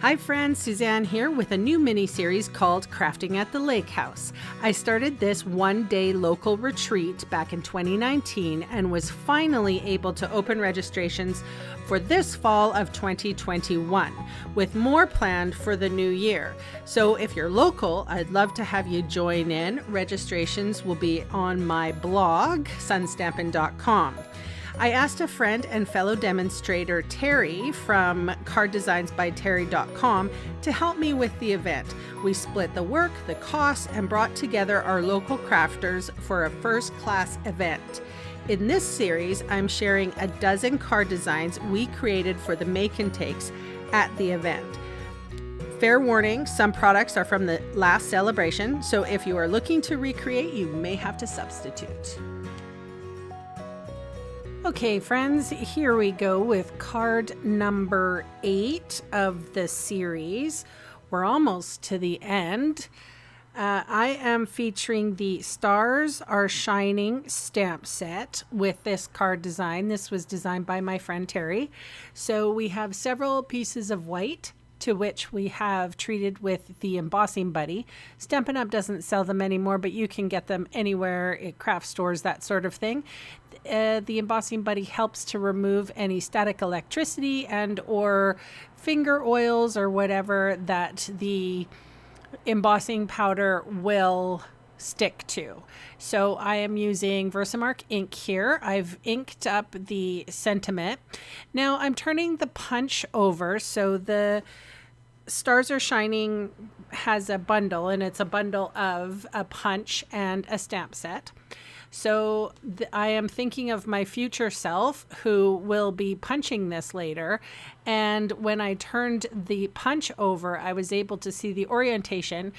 Hi friends, Suzanne here with a new mini-series called Crafting at the Lake House. I started this one-day local retreat back in 2019 and was finally able to open registrations for this fall of 2021, with more planned for the new year. So if you're local, I'd love to have you join in. Registrations will be on my blog, sunstampin.com. I asked a friend and fellow demonstrator, Terry, from carddesignsbyterry.com to help me with the event. We split the work, the costs, and brought together our local crafters for a first-class event. In this series, I'm sharing a dozen card designs we created for the make and takes at the event. Fair warning, some products are from the last celebration, so if you are looking to recreate, you may have to substitute. Okay, friends, here we go with card number 8 of the series. We're almost to the end. I am featuring the Stars Are Shining stamp set with this card design. This was designed by my friend Terry. So we have several pieces of white, to which we have treated with the Embossing Buddy. Stampin' Up! Doesn't sell them anymore, but you can get them anywhere at craft stores, that sort of thing. The Embossing Buddy helps to remove any static electricity and or finger oils or whatever that the embossing powder will stick to. So I am using Versamark ink here. I've inked up the sentiment. Now I'm turning the punch over, so the Stars Are Shining has a bundle, and it's a bundle of a punch and a stamp set. So I am thinking of my future self who will be punching this later. And when I turned the punch over, I was able to see the orientation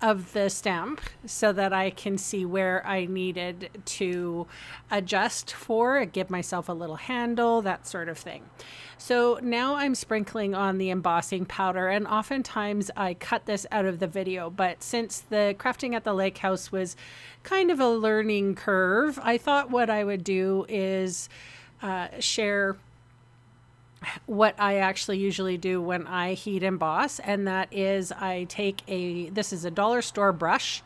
of the stamp so that I can see where I needed to adjust for, give myself a little handle, that sort of thing. So now I'm sprinkling on the embossing powder, and oftentimes I cut this out of the video, but since the Crafting at the Lake House was kind of a learning curve, I thought what I would do is share what I actually usually do when I heat emboss, and that is I take this is a dollar store brush.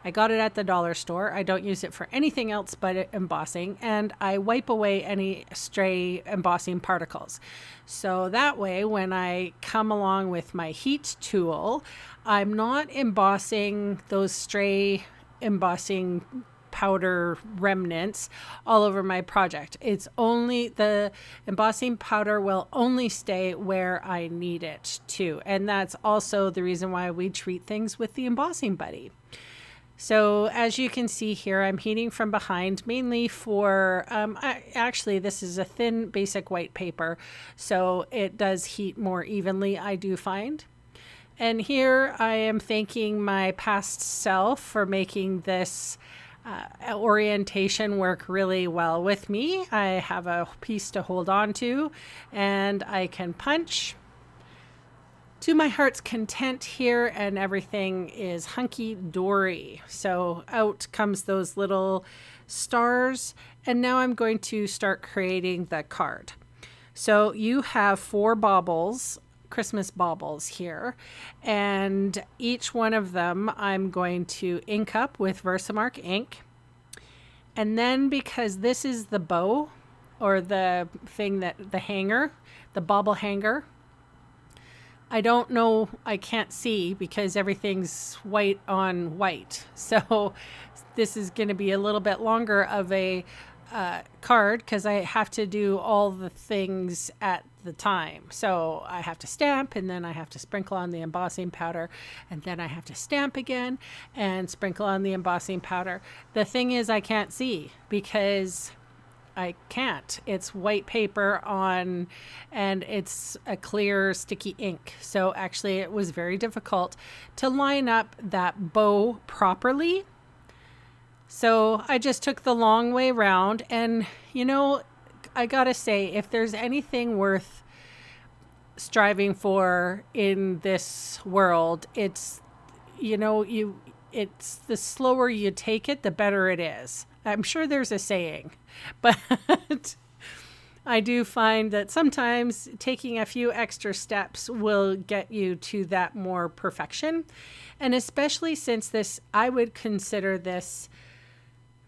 I got it at the dollar store. I don't use it for anything else but embossing, and I wipe away any stray embossing particles. So that way, when I come along with my heat tool, I'm not embossing those stray embossing powder remnants all over my project. It's only the embossing powder will only stay where I need it to. And that's also the reason why we treat things with the Embossing Buddy. So as you can see here, I'm heating from behind, mainly for, actually this is a thin basic white paper, so it does heat more evenly, I do find. And here I am thanking my past self for making this orientation work really well with me. I have a piece to hold on to, and I can punch to my heart's content here, and everything is hunky-dory. So out comes those little stars, and now I'm going to start creating the card. So you have 4 baubles, Christmas baubles here, and each one of them I'm going to ink up with Versamark ink. And then, because this is the bow, or the thing that the hanger, the bauble hanger, I don't know, I can't see because everything's white on white. So this is going to be a little bit longer of a card because I have to do all the things at the time. So I have to stamp, and then I have to sprinkle on the embossing powder, and then I have to stamp again and sprinkle on the embossing powder. The thing is, I can't see because I can't. It's white paper on, and it's a clear sticky ink. So actually it was very difficult to line up that bow properly. So I just took the long way around, and you know, I gotta say, if there's anything worth striving for in this world, it's, you know, it's the slower you take it, the better it is. I'm sure there's a saying, but I do find that sometimes taking a few extra steps will get you to that more perfection. And especially since this, I would consider this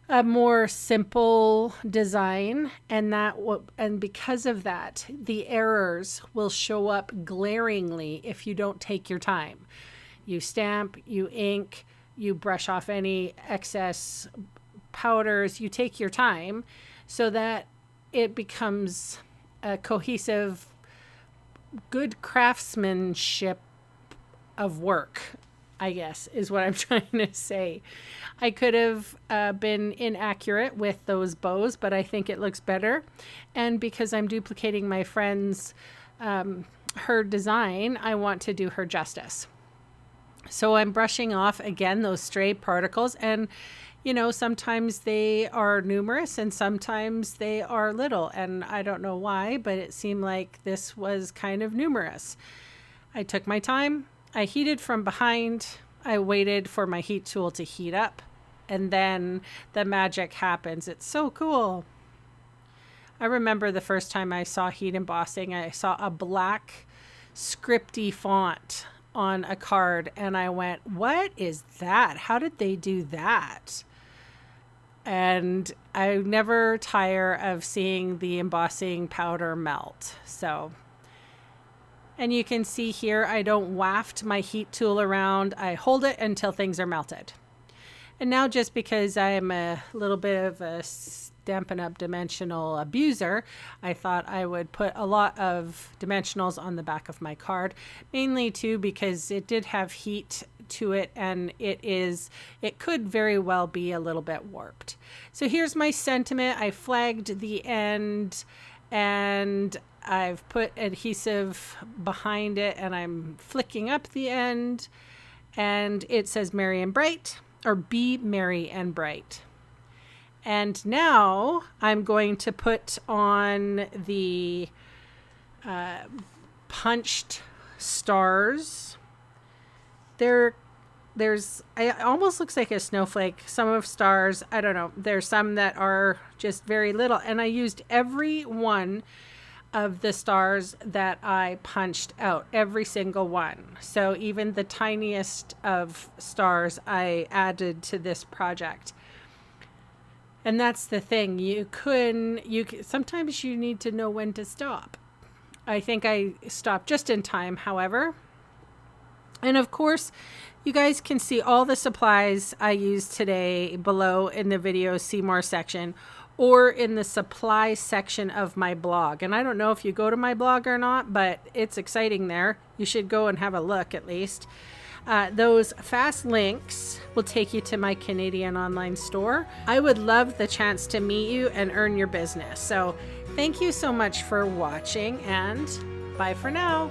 a more simple design, and because of that, the errors will show up glaringly if you don't take your time. You stamp, you ink, you brush off any excess powders, you take your time so that it becomes a cohesive, good craftsmanship of work, I guess, is what I'm trying to say. I could have been inaccurate with those bows, but I think it looks better. And because I'm duplicating my friend's, her design, I want to do her justice. So I'm brushing off, again, those stray particles. And, you know, sometimes they are numerous and sometimes they are little. And I don't know why, but it seemed like this was kind of numerous. I took my time. I heated from behind. I waited for my heat tool to heat up. And then the magic happens. It's so cool. I remember the first time I saw heat embossing, I saw a black scripty font on a card and I went, what is that? How did they do that? And I never tire of seeing the embossing powder melt. So, and you can see here, I don't waft my heat tool around. I hold it until things are melted. And now, just because I am a little bit of a Stampin' Up dimensional abuser, I thought I would put a lot of dimensionals on the back of my card, mainly too because it did have heat to it and it could very well be a little bit warped. So here's my sentiment. I flagged the end and I've put adhesive behind it and I'm flicking up the end and it says Merry and Bright, or Be Merry and Bright. And now I'm going to put on the punched stars. It almost looks like a snowflake. Some of stars, I don't know. There's some that are just very little. And I used every one of the stars that I punched out, every single one. So even the tiniest of stars I added to this project. And that's the thing. Sometimes you need to know when to stop. I think I stopped just in time, however. And of course, you guys can see all the supplies I used today below in the video see more section, or in the supply section of my blog. And I don't know if you go to my blog or not, but it's exciting there. You should go and have a look at least. Those fast links will take you to my Canadian online store. I would love the chance to meet you and earn your business. So thank you so much for watching, and bye for now.